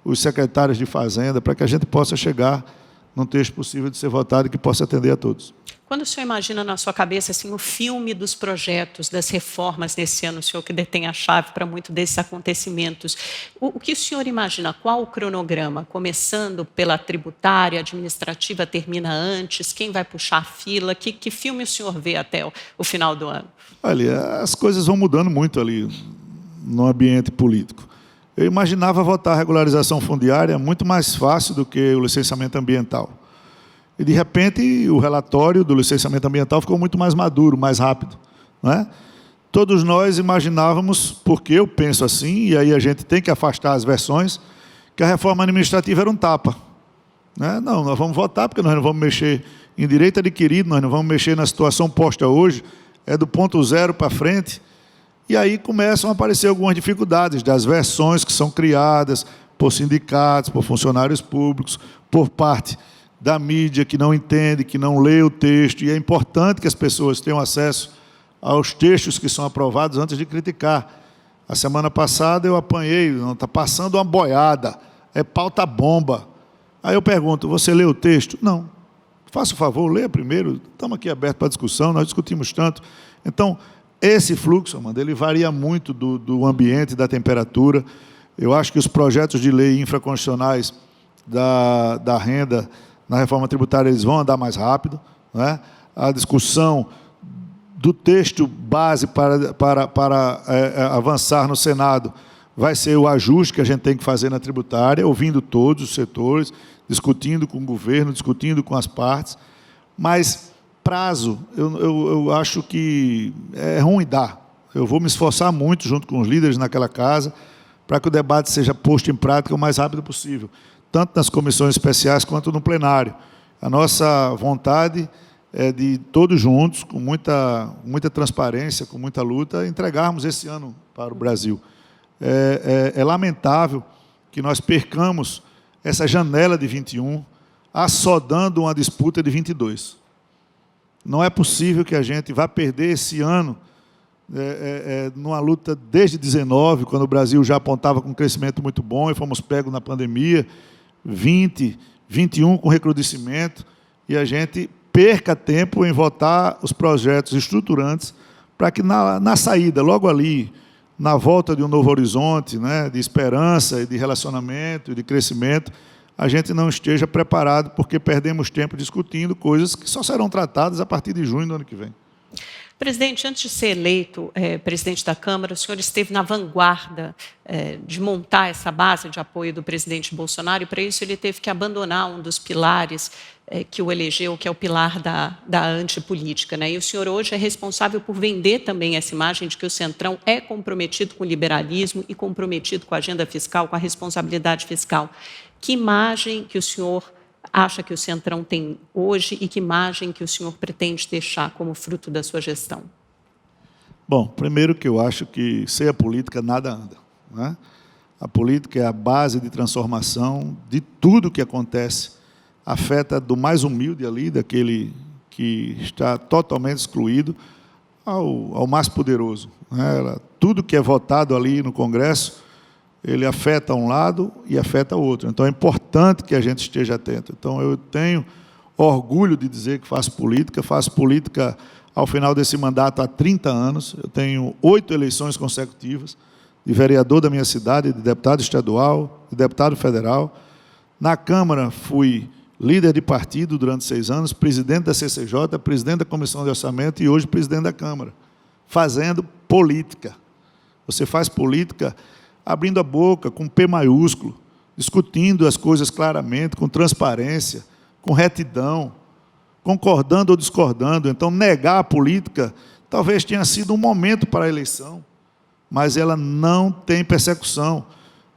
S1: os secretários de Fazenda, para que a gente possa chegar num texto possível de ser votado e que possa atender a todos.
S2: Quando o senhor imagina na sua cabeça assim, o filme dos projetos, das reformas nesse ano, o senhor que detém a chave para muitos desses acontecimentos, o que o senhor imagina? Qual o cronograma? Começando pela tributária, administrativa termina antes? Quem vai puxar a fila? Que filme o senhor vê até o final do ano?
S1: Olha, as coisas vão mudando muito ali no ambiente político. Eu imaginava votar a regularização fundiária muito mais fácil do que o licenciamento ambiental. E, de repente, o relatório do licenciamento ambiental ficou muito mais maduro, mais rápido, não é? Todos nós imaginávamos, porque eu penso assim, e aí a gente tem que afastar as versões, que a reforma administrativa era um tapa. Né? Não, nós vamos votar, porque nós não vamos mexer em direito adquirido, nós não vamos mexer na situação posta hoje, é do ponto zero para frente. E aí começam a aparecer algumas dificuldades das versões que são criadas por sindicatos, por funcionários públicos, por parte da mídia que não entende, que não lê o texto, e é importante que as pessoas tenham acesso aos textos que são aprovados antes de criticar. A semana passada eu apanhei, está passando uma boiada, é pauta-bomba. Aí eu pergunto, você leu o texto? Não. Faça o favor, leia primeiro, estamos aqui abertos para discussão, nós discutimos tanto. Então, esse fluxo, Amanda, ele varia muito do ambiente, da temperatura. Eu acho que os projetos de lei infraconstitucionais da renda na reforma tributária eles vão andar mais rápido, né? A discussão do texto base para avançar no Senado vai ser o ajuste que a gente tem que fazer na tributária, ouvindo todos os setores, discutindo com o governo, discutindo com as partes, mas prazo, eu acho que é ruim dar. Eu vou me esforçar muito, junto com os líderes naquela casa, para que o debate seja posto em prática o mais rápido possível, tanto nas comissões especiais quanto no plenário. A nossa vontade é de todos juntos, com muita transparência, com muita luta, entregarmos esse ano para o Brasil. É lamentável que nós percamos essa janela de 21, assodando uma disputa de 22. Não é possível que a gente vá perder esse ano numa luta desde 19, quando o Brasil já apontava com um crescimento muito bom e fomos pegos na pandemia, 20, 21 com recrudescimento, e a gente perca tempo em votar os projetos estruturantes para que na saída, logo ali, na volta de um novo horizonte, né, de esperança, e de relacionamento, e de crescimento, a gente não esteja preparado, porque perdemos tempo discutindo coisas que só serão tratadas a partir de junho do ano que vem.
S2: Presidente, antes de ser eleito presidente da Câmara, o senhor esteve na vanguarda de montar essa base de apoio do presidente Bolsonaro, e para isso ele teve que abandonar um dos pilares que o elegeu, que é o pilar da antipolítica, né? E o senhor hoje é responsável por vender também essa imagem de que o Centrão é comprometido com o liberalismo e comprometido com a agenda fiscal, com a responsabilidade fiscal. Que imagem que o senhor acha que o Centrão tem hoje e que imagem que o senhor pretende deixar como fruto da sua gestão?
S1: Bom, primeiro que eu acho que sem a política nada anda, né? A política é a base de transformação de tudo que acontece, afeta do mais humilde ali, daquele que está totalmente excluído, ao mais poderoso, né? Tudo que é votado ali no Congresso, ele afeta um lado e afeta o outro. Então, é importante que a gente esteja atento. Então, eu tenho orgulho de dizer que faço política ao final desse mandato há 30 anos, eu tenho 8 eleições consecutivas, de vereador da minha cidade, de deputado estadual, de deputado federal. Na Câmara, fui líder de partido durante 6 anos, presidente da CCJ, presidente da Comissão de Orçamento e hoje presidente da Câmara, fazendo política. Você faz política abrindo a boca, com P maiúsculo, discutindo as coisas claramente, com transparência, com retidão, concordando ou discordando. Então, negar a política talvez tenha sido um momento para a eleição, mas ela não tem persecução.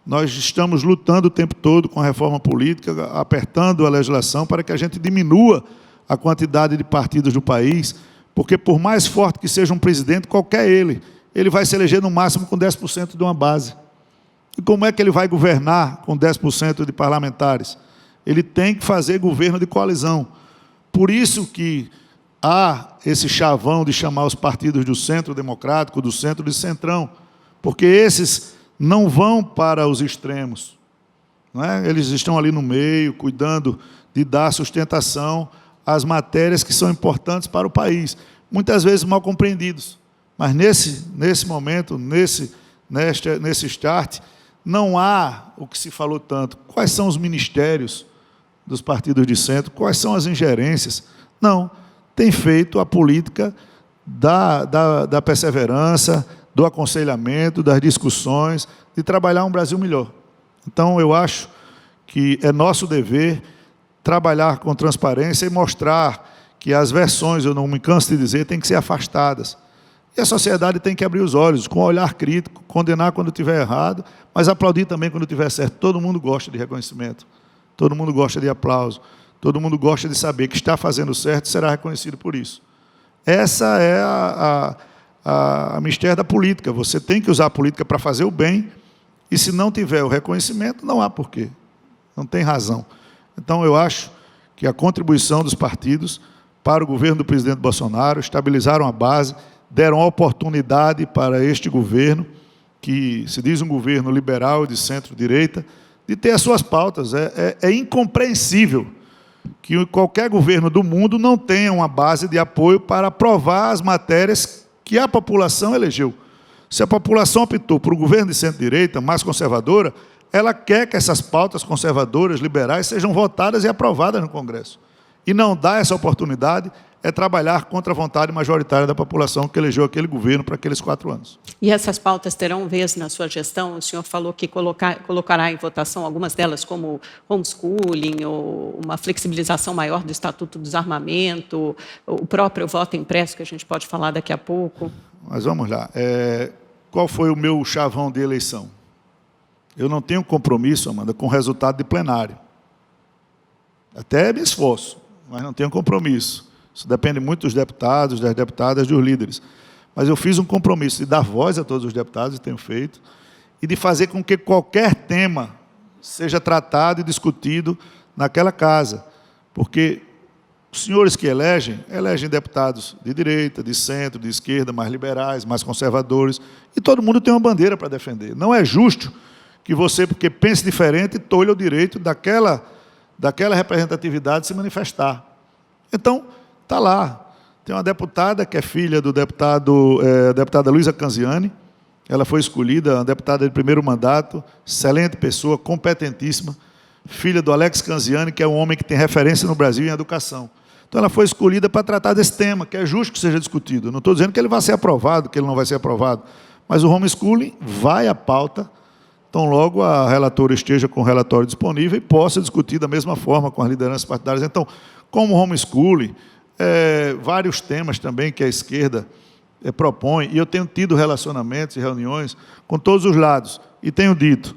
S1: Nós estamos lutando o tempo todo com a reforma política, apertando a legislação para que a gente diminua a quantidade de partidos no país, porque, por mais forte que seja um presidente, qualquer ele vai se eleger no máximo com 10% de uma base. E como é que ele vai governar com 10% de parlamentares? Ele tem que fazer governo de coalizão. Por isso que há esse chavão de chamar os partidos do centro democrático, do centro de centrão, porque esses não vão para os extremos, não é? Eles estão ali no meio, cuidando de dar sustentação às matérias que são importantes para o país, muitas vezes mal compreendidos. Mas nesse momento, nesse start, não há o que se falou tanto. Quais são os ministérios dos partidos de centro? Quais são as ingerências? Não. Tem feito a política da perseverança, do aconselhamento, das discussões, de trabalhar um Brasil melhor. Então, eu acho que é nosso dever trabalhar com transparência e mostrar que as versões, eu não me canso de dizer, têm que ser afastadas. E a sociedade tem que abrir os olhos, com um olhar crítico, condenar quando estiver errado, mas aplaudir também quando estiver certo. Todo mundo gosta de reconhecimento, todo mundo gosta de aplauso, todo mundo gosta de saber que está fazendo certo e será reconhecido por isso. Essa é a mistério da política. Você tem que usar a política para fazer o bem, e se não tiver o reconhecimento, não há porquê. Não tem razão. Então, eu acho que a contribuição dos partidos para o governo do presidente Bolsonaro, estabilizaram a base, deram oportunidade para este governo, que se diz um governo liberal de centro-direita, de ter as suas pautas. É incompreensível que qualquer governo do mundo não tenha uma base de apoio para aprovar as matérias que a população elegeu. Se a população optou por um governo de centro-direita, mais conservadora, ela quer que essas pautas conservadoras, liberais, sejam votadas e aprovadas no Congresso. E não dá essa oportunidade, é trabalhar contra a vontade majoritária da população que elegeu aquele governo para aqueles 4 anos.
S2: E essas pautas terão vez na sua gestão? O senhor falou que colocará em votação algumas delas, como homeschooling, ou uma flexibilização maior do Estatuto do Desarmamento, o próprio voto impresso, que a gente pode falar daqui a pouco.
S1: Mas vamos lá. Qual foi o meu chavão de eleição? Eu não tenho compromisso, Amanda, com o resultado de plenário. Até me esforço, mas não tenho compromisso. Isso depende muito dos deputados, das deputadas, dos líderes. Mas eu fiz um compromisso de dar voz a todos os deputados, e tenho feito, e de fazer com que qualquer tema seja tratado e discutido naquela casa. Porque os senhores que elegem deputados de direita, de centro, de esquerda, mais liberais, mais conservadores, e todo mundo tem uma bandeira para defender. Não é justo que você, porque pense diferente, tolhe o direito daquela representatividade se manifestar. Então, está lá. Tem uma deputada que é filha do deputada Luísa Canziani. Ela foi escolhida, uma deputada de primeiro mandato, excelente pessoa, competentíssima, filha do Alex Canziani, que é um homem que tem referência no Brasil em educação. Então, ela foi escolhida para tratar desse tema, que é justo que seja discutido. Não estou dizendo que ele vai ser aprovado, que ele não vai ser aprovado, mas o homeschooling vai à pauta, então logo a relatora esteja com o relatório disponível e possa discutir da mesma forma com as lideranças partidárias. Então, como o homeschooling, vários temas também que a esquerda propõe, e eu tenho tido relacionamentos e reuniões com todos os lados, e tenho dito,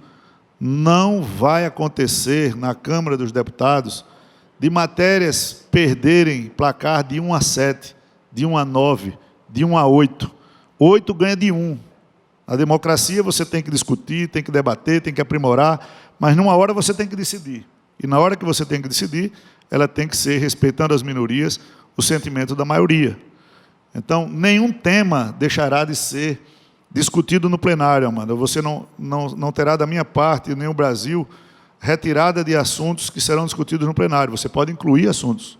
S1: não vai acontecer na Câmara dos Deputados de matérias perderem placar de 1 a 7, de 1 a 9, de 1 a 8. 8 ganha de 1. Na democracia você tem que discutir, tem que debater, tem que aprimorar, mas numa hora você tem que decidir. E na hora que você tem que decidir, ela tem que ser, respeitando as minorias, o sentimento da maioria. Então, nenhum tema deixará de ser discutido no plenário, Amanda. Você não terá da minha parte, nem o Brasil, retirada de assuntos que serão discutidos no plenário. Você pode incluir assuntos,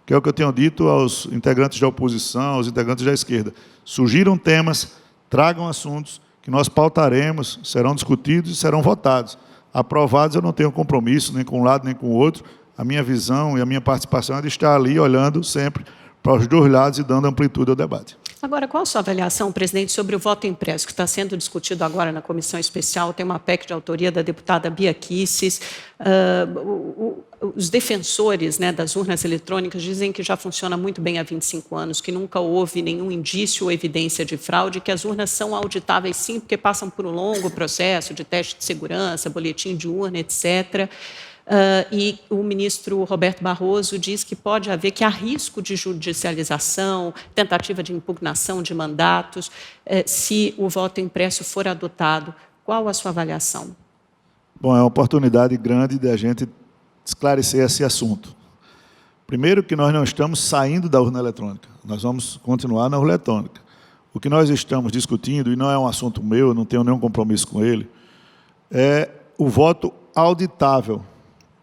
S1: que é o que eu tenho dito aos integrantes da oposição, aos integrantes da esquerda. Surgiram temas, tragam assuntos, que nós pautaremos, serão discutidos e serão votados. Aprovados, eu não tenho compromisso, nem com um lado, nem com o outro. A minha visão e a minha participação é de estar ali, olhando sempre para os dois lados e dando amplitude ao debate.
S2: Agora, qual a sua avaliação, presidente, sobre o voto impresso, que está sendo discutido agora na comissão especial? Tem uma PEC de autoria da deputada Bia Kicis. Os defensores, né, das urnas eletrônicas dizem que já funciona muito bem há 25 anos, que nunca houve nenhum indício ou evidência de fraude, que as urnas são auditáveis sim, porque passam por um longo processo de teste de segurança, boletim de urna, etc., e o ministro Roberto Barroso diz que pode haver, que há risco de judicialização, tentativa de impugnação de mandatos, se o voto impresso for adotado. Qual a sua avaliação?
S1: Bom, é uma oportunidade grande de a gente esclarecer esse assunto. Primeiro que nós não estamos saindo da urna eletrônica, nós vamos continuar na urna eletrônica. O que nós estamos discutindo, e não é um assunto meu, eu não tenho nenhum compromisso com ele, é o voto auditável.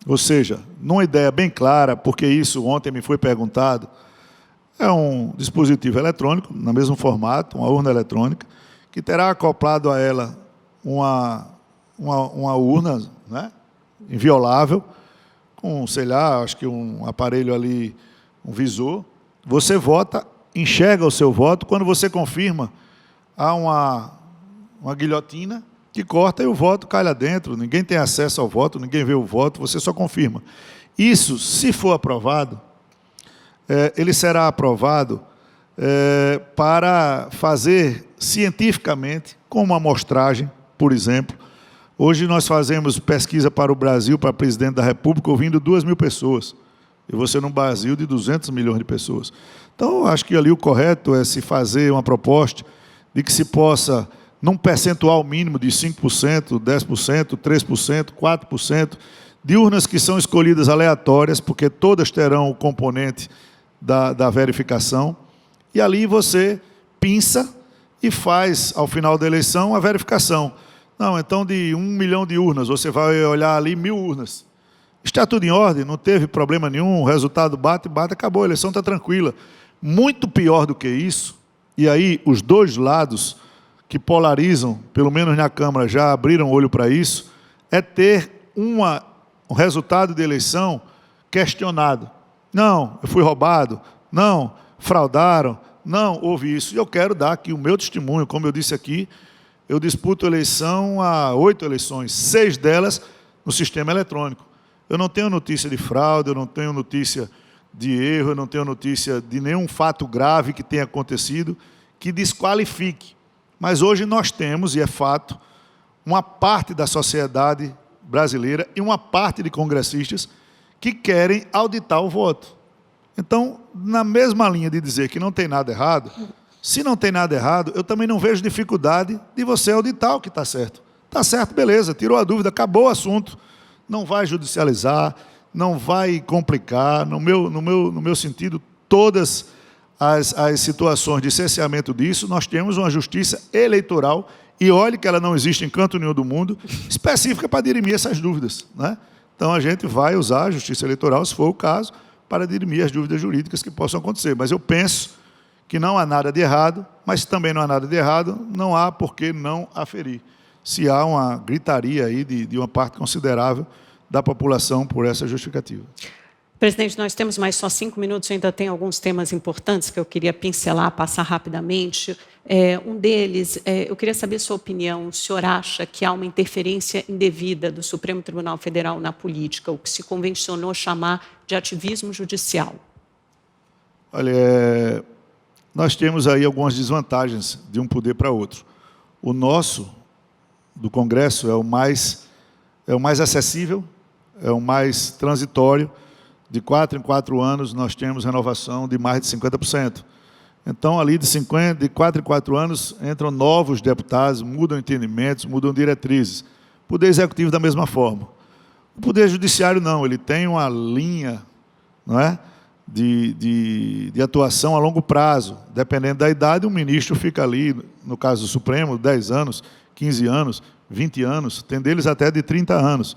S1: Ou seja, numa ideia bem clara, porque isso ontem me foi perguntado, é um dispositivo eletrônico, no mesmo formato, uma urna eletrônica, que terá acoplado a ela uma urna, né, inviolável, com, sei lá, acho que um aparelho ali, um visor. Você vota, enxerga o seu voto, quando você confirma, há uma guilhotina que corta e o voto cai lá dentro, ninguém tem acesso ao voto, ninguém vê o voto, você só confirma. Isso, se for aprovado, ele será aprovado para fazer cientificamente, com uma amostragem, por exemplo. Hoje nós fazemos pesquisa para o Brasil, para presidente da República, ouvindo 2.000 pessoas, e você num Brasil de 200 milhões de pessoas. Então, acho que ali o correto é se fazer uma proposta de que se possa, num percentual mínimo de 5%, 10%, 3%, 4%, de urnas que são escolhidas aleatórias, porque todas terão o componente da verificação, e ali você pinça e faz, ao final da eleição, a verificação. Não, então de 1 milhão de urnas, você vai olhar ali 1.000 urnas. Está tudo em ordem, não teve problema nenhum, o resultado bate, acabou, a eleição está tranquila. Muito pior do que isso, e aí os dois lados que polarizam, pelo menos na Câmara, já abriram o olho para isso, é ter um resultado de eleição questionado. Não, eu fui roubado. Não, fraudaram. Não, houve isso. E eu quero dar aqui o meu testemunho. Como eu disse aqui, eu disputo eleição há 8 eleições, 6 delas no sistema eletrônico. Eu não tenho notícia de fraude, eu não tenho notícia de erro, eu não tenho notícia de nenhum fato grave que tenha acontecido que desqualifique. Mas hoje nós temos, e é fato, uma parte da sociedade brasileira e uma parte de congressistas que querem auditar o voto. Então, na mesma linha de dizer que não tem nada errado, se não tem nada errado, eu também não vejo dificuldade de você auditar o que está certo. Está certo, beleza, tirou a dúvida, acabou o assunto. Não vai judicializar, não vai complicar. No meu sentido, todas as situações de cerceamento disso, nós temos uma justiça eleitoral, e olhe que ela não existe em canto nenhum do mundo, específica para dirimir essas dúvidas, né? Então, a gente vai usar a justiça eleitoral, se for o caso, para dirimir as dúvidas jurídicas que possam acontecer. Mas eu penso que não há nada de errado, mas também não há nada de errado, não há por que não aferir. Se há uma gritaria aí de uma parte considerável da população por essa justificativa.
S2: Presidente, nós temos mais só 5 minutos, ainda tem alguns temas importantes que eu queria pincelar, passar rapidamente. Um deles, eu queria saber a sua opinião. O senhor acha que há uma interferência indevida do Supremo Tribunal Federal na política, o que se convencionou chamar de ativismo judicial?
S1: Olha, nós temos aí algumas desvantagens de um poder para outro. O nosso, do Congresso, é o mais acessível, é o mais transitório. De 4 em 4 anos, nós temos renovação de mais de 50%. Então, ali de 4 em 4 anos, entram novos deputados, mudam entendimentos, mudam diretrizes. O Poder Executivo, da mesma forma. O Poder Judiciário, não, ele tem uma linha, não é, de atuação a longo prazo. Dependendo da idade, um ministro fica ali, no caso do Supremo, 10 anos, 15 anos, 20 anos, tem deles até de 30 anos.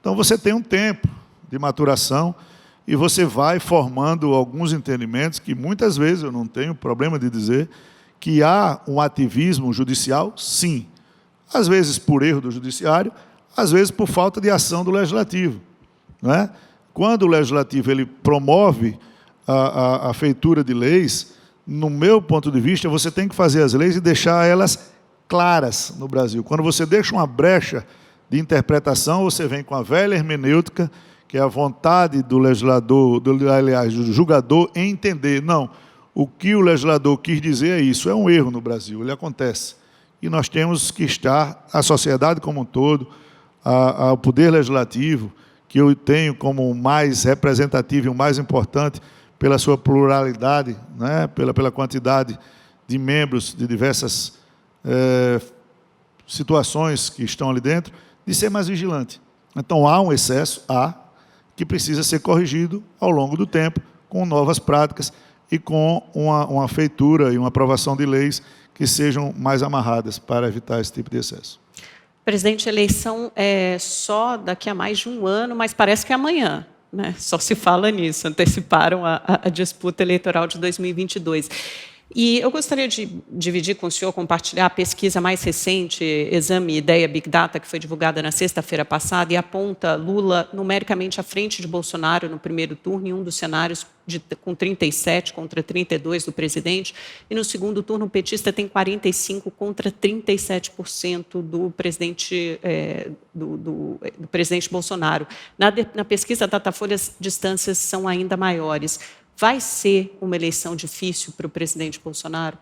S1: Então, você tem um tempo de maturação e você vai formando alguns entendimentos que, muitas vezes, eu não tenho problema de dizer, que há um ativismo judicial, sim. Às vezes por erro do judiciário, às vezes por falta de ação do legislativo, não é? Quando o legislativo ele promove a feitura de leis, no meu ponto de vista, você tem que fazer as leis e deixar elas claras no Brasil. Quando você deixa uma brecha de interpretação, você vem com a velha hermenêutica, que é a vontade do legislador, aliás, do julgador, em entender. Não, o que o legislador quis dizer é isso. É um erro no Brasil, ele acontece. E nós temos que estar, a sociedade como um todo, ao poder legislativo, que eu tenho como o mais representativo e o mais importante, pela sua pluralidade, né, pela quantidade de membros de diversas situações que estão ali dentro, de ser mais vigilante. Então, há um excesso, que precisa ser corrigido ao longo do tempo, com novas práticas e com uma feitura e uma aprovação de leis que sejam mais amarradas para evitar esse tipo de excesso.
S2: Presidente, a eleição é só daqui a mais de um ano, mas parece que é amanhã, né? Só se fala nisso, anteciparam a disputa eleitoral de 2022. E eu gostaria de dividir com o senhor, compartilhar a pesquisa mais recente, Exame Ideia Big Data, que foi divulgada na sexta-feira passada, e aponta Lula numericamente à frente de Bolsonaro no primeiro turno, em um dos cenários com 37 contra 32 do presidente, e no segundo turno o petista tem 45 contra 37% do presidente, do presidente Bolsonaro. Na pesquisa Datafolha, as distâncias são ainda maiores. Vai ser uma eleição difícil para o presidente Bolsonaro?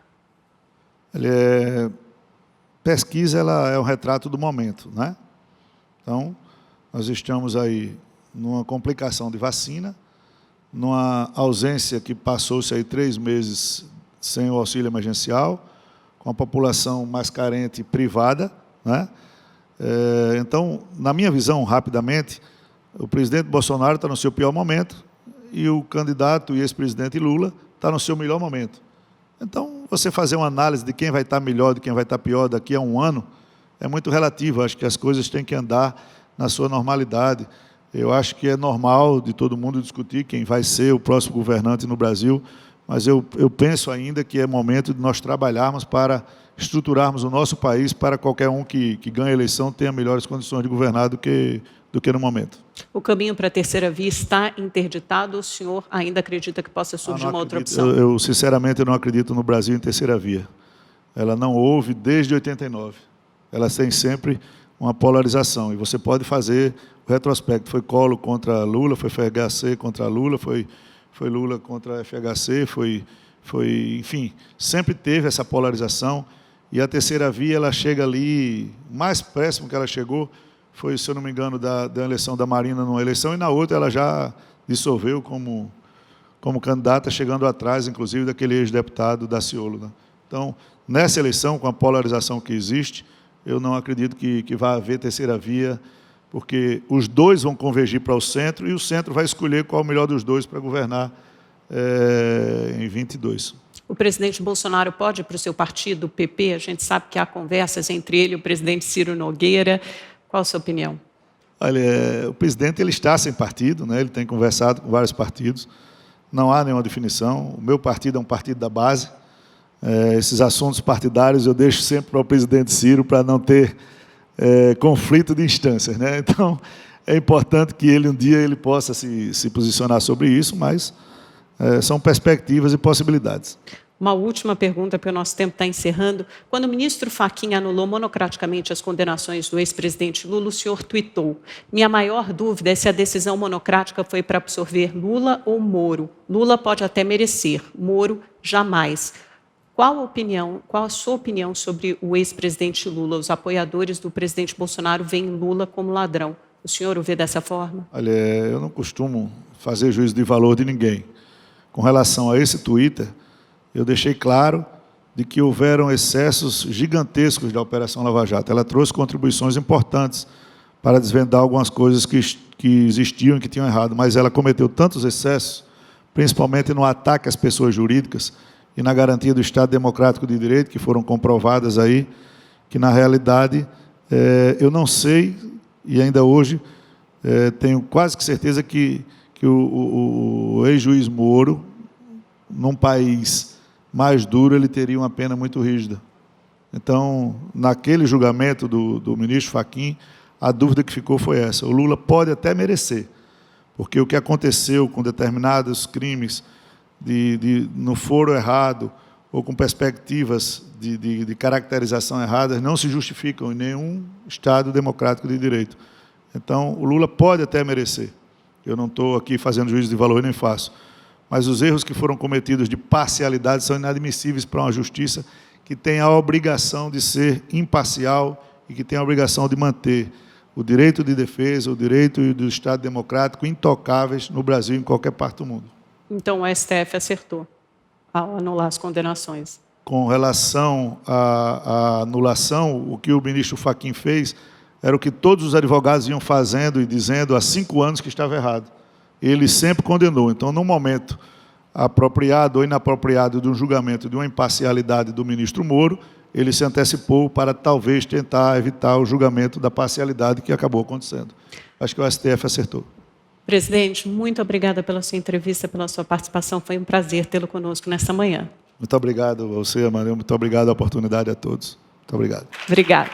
S1: Pesquisa ela é um retrato do momento, né? Então, nós estamos aí numa complicação de vacina, numa ausência que passou-se aí 3 meses sem o auxílio emergencial, com a população mais carente privada, né? Então, na minha visão, rapidamente, o presidente Bolsonaro está no seu pior momento, e o candidato e ex-presidente Lula está no seu melhor momento. Então, você fazer uma análise de quem vai estar melhor, de quem vai estar pior daqui a um ano, é muito relativo. Acho que as coisas têm que andar na sua normalidade. Eu acho que é normal de todo mundo discutir quem vai ser o próximo governante no Brasil, mas eu penso ainda que é momento de nós trabalharmos para estruturarmos o nosso país para qualquer um que ganhe a eleição tenha melhores condições de governar do que no momento.
S2: O caminho para a terceira via está interditado, o senhor ainda acredita que possa surgir uma outra opção?
S1: Eu, sinceramente, não acredito no Brasil em terceira via. Ela não houve desde 89. Ela tem sempre uma polarização, e você pode fazer o retrospecto. Foi Collor contra Lula, foi FHC contra Lula, foi Lula contra FHC, enfim, sempre teve essa polarização, e a terceira via, ela chega ali, mais próximo que ela chegou, foi, se eu não me engano, da eleição da Marina numa eleição, e na outra ela já dissolveu como candidata, chegando atrás, inclusive, daquele ex-deputado Daciolo, né? Então, nessa eleição, com a polarização que existe, eu não acredito que vai haver terceira via, porque os dois vão convergir para o centro, e o centro vai escolher qual é o melhor dos dois para governar em 22.
S2: O presidente Bolsonaro pode ir para o seu partido, o PP? A gente sabe que há conversas entre ele e o presidente Ciro Nogueira. Qual a sua opinião?
S1: Olha, o presidente ele está sem partido, né? Ele tem conversado com vários partidos, não há nenhuma definição. O meu partido é um partido da base. Esses assuntos partidários eu deixo sempre para o presidente Ciro, para não ter conflito de instâncias, né? Então, é importante que ele um dia ele possa se posicionar sobre isso, mas são perspectivas e possibilidades.
S2: Uma última pergunta, porque o nosso tempo está encerrando. Quando o ministro Fachin anulou monocraticamente as condenações do ex-presidente Lula, o senhor tuitou: minha maior dúvida é se a decisão monocrática foi para absorver Lula ou Moro. Lula pode até merecer, Moro jamais. Qual a sua opinião sobre o ex-presidente Lula? Os apoiadores do presidente Bolsonaro veem Lula como ladrão. O senhor o vê dessa forma?
S1: Olha, eu não costumo fazer juízo de valor de ninguém. Com relação a esse Twitter, eu deixei claro de que houveram excessos gigantescos da Operação Lava Jato. Ela trouxe contribuições importantes para desvendar algumas coisas que existiam e que tinham errado, mas ela cometeu tantos excessos, principalmente no ataque às pessoas jurídicas e na garantia do Estado Democrático de Direito, que foram comprovadas aí, que, na realidade, eu não sei, e ainda hoje tenho quase que certeza que o ex-juiz Moro, num país mais duro, ele teria uma pena muito rígida. Então, naquele julgamento do ministro Fachin, a dúvida que ficou foi essa: o Lula pode até merecer, porque o que aconteceu com determinados crimes no foro errado ou com perspectivas de caracterização erradas não se justificam em nenhum Estado democrático de direito. Então, o Lula pode até merecer. Eu não estou aqui fazendo juízo de valor, nem faço. Mas os erros que foram cometidos de parcialidade são inadmissíveis para uma justiça que tem a obrigação de ser imparcial e que tem a obrigação de manter o direito de defesa, o direito do Estado democrático intocáveis no Brasil e em qualquer parte do mundo.
S2: Então, o STF acertou ao anular as condenações.
S1: Com relação à anulação, o que o ministro Fachin fez era o que todos os advogados iam fazendo e dizendo há 5 anos que estava errado. Ele sempre condenou. Então, no momento apropriado ou inapropriado de um julgamento de uma imparcialidade do ministro Moro, ele se antecipou para talvez tentar evitar o julgamento da parcialidade que acabou acontecendo. Acho que o STF acertou.
S2: Presidente, muito obrigada pela sua entrevista, pela sua participação. Foi um prazer tê-lo conosco nesta manhã.
S1: Muito obrigado a você, Amarelo. Muito obrigado a oportunidade a todos. Muito obrigado.
S2: Obrigada.